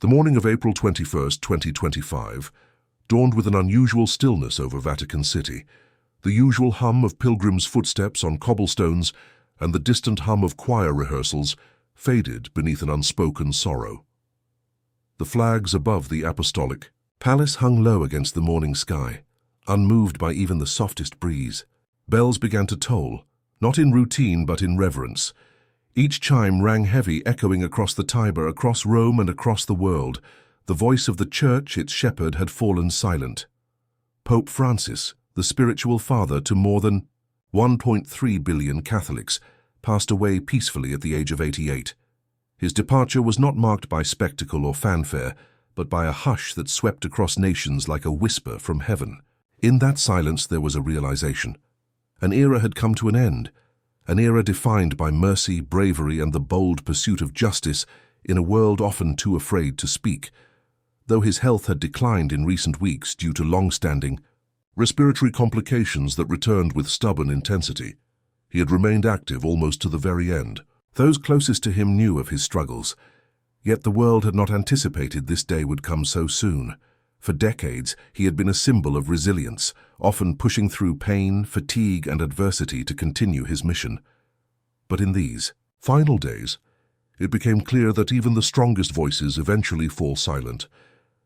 The morning of April 21st, 2025, dawned with an unusual stillness over Vatican City. The usual hum of pilgrims' footsteps on cobblestones and the distant hum of choir rehearsals faded beneath an unspoken sorrow. The flags above the apostolic palace hung low against the morning sky, unmoved by even the softest breeze. Bells began to toll, not in routine but in reverence. Each chime rang heavy, echoing across the Tiber, across Rome and across the world. The voice of the Church, its shepherd, had fallen silent. Pope Francis, the spiritual father to more than 1.3 billion Catholics, passed away peacefully at the age of 88. His departure was not marked by spectacle or fanfare, but by a hush that swept across nations like a whisper from heaven. In that silence there was a realization. An era had come to an end, an era defined by mercy, bravery, and the bold pursuit of justice in a world often too afraid to speak. Though his health had declined in recent weeks due to long-standing respiratory complications that returned with stubborn intensity, he had remained active almost to the very end. Those closest to him knew of his struggles, yet the world had not anticipated this day would come so soon. For decades, he had been a symbol of resilience, often pushing through pain, fatigue, and adversity to continue his mission. But in these final days, it became clear that even the strongest voices eventually fall silent.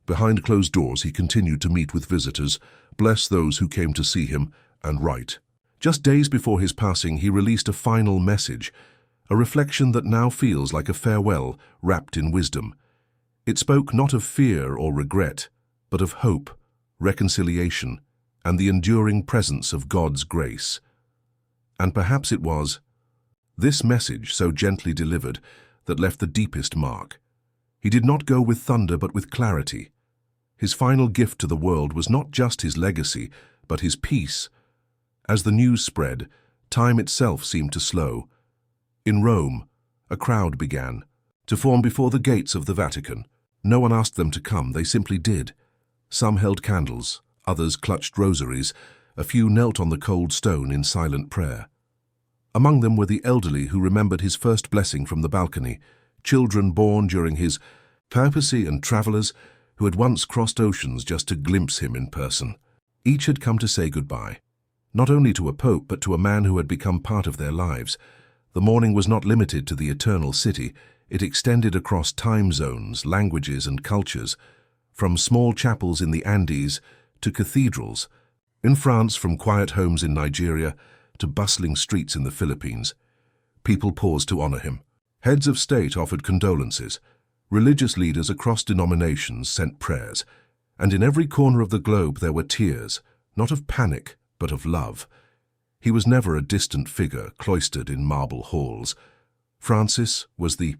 Behind closed doors, he continued to meet with visitors, bless those who came to see him, and write. Just days before his passing, he released a final message, a reflection that now feels like a farewell wrapped in wisdom. It spoke not of fear or regret, but of hope, reconciliation, and the enduring presence of God's grace. And perhaps it was this message, so gently delivered, that left the deepest mark. He did not go with thunder, but with clarity. His final gift to the world was not just his legacy, but his peace. As the news spread, time itself seemed to slow. In Rome, a crowd began to form before the gates of the Vatican. No one asked them to come, they simply did. Some held candles, others clutched rosaries, a few knelt on the cold stone in silent prayer. Among them were the elderly who remembered his first blessing from the balcony, children born during his papacy, and travelers who had once crossed oceans just to glimpse him in person. Each had come to say goodbye, not only to a pope but to a man who had become part of their lives. The mourning was not limited to the eternal city. It extended across time zones, languages, and cultures, from small chapels in the Andes to cathedrals, in France, from quiet homes in Nigeria to bustling streets in the Philippines. People paused to honor him. Heads of state offered condolences. Religious leaders across denominations sent prayers. And in every corner of the globe there were tears, not of panic, but of love. He was never a distant figure cloistered in marble halls. Francis was the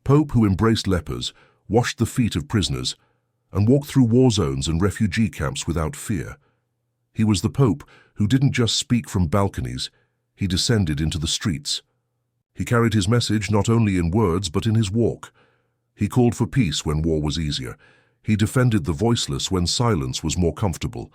Pope who embraced lepers, washed the feet of prisoners, and walked through war zones and refugee camps without fear. He was the Pope who didn't just speak from balconies, he descended into the streets. He carried his message not only in words but in his walk. He called for peace when war was easier. He defended the voiceless when silence was more comfortable.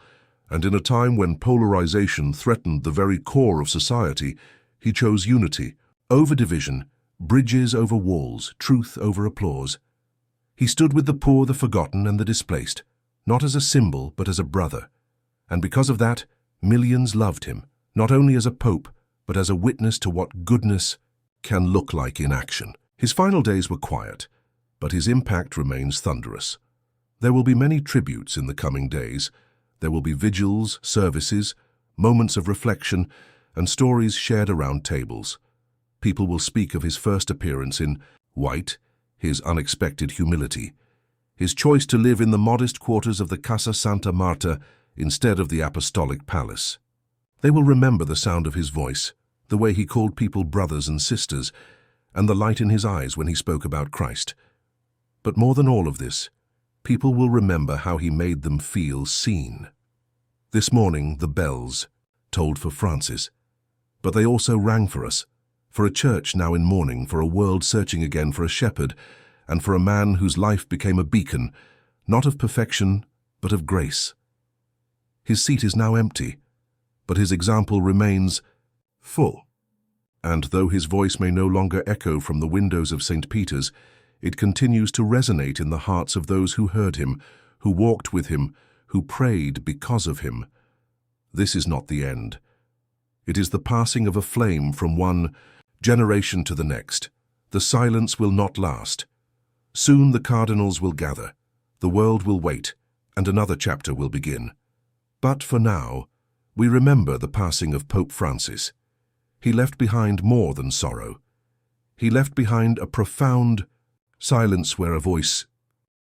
And in a time when polarization threatened the very core of society, he chose unity over division, bridges over walls, truth over applause. He stood with the poor, the forgotten, and the displaced, not as a symbol, but as a brother. And because of that, millions loved him, not only as a pope, but as a witness to what goodness can look like in action. His final days were quiet, but his impact remains thunderous. There will be many tributes in the coming days. There will be vigils, services, moments of reflection, and stories shared around tables. People will speak of his first appearance in white, his unexpected humility, his choice to live in the modest quarters of the Casa Santa Marta instead of the apostolic palace. They will remember the sound of his voice, the way he called people brothers and sisters, and the light in his eyes when he spoke about Christ. But more than all of this, people will remember how he made them feel seen. This morning, the bells tolled for Francis, but they also rang for us, for a church now in mourning, for a world searching again for a shepherd, and for a man whose life became a beacon, not of perfection, but of grace. His seat is now empty, but his example remains full. And though his voice may no longer echo from the windows of St. Peter's, It continues to resonate in the hearts of those who heard him, who walked with him, who prayed because of him. This is not the end. It is the passing of a flame from one generation to the next. The silence will not last. Soon the cardinals will gather, the world will wait, and another chapter will begin. But for now, we remember the passing of Pope Francis. He left behind more than sorrow. He left behind a profound silence where a voice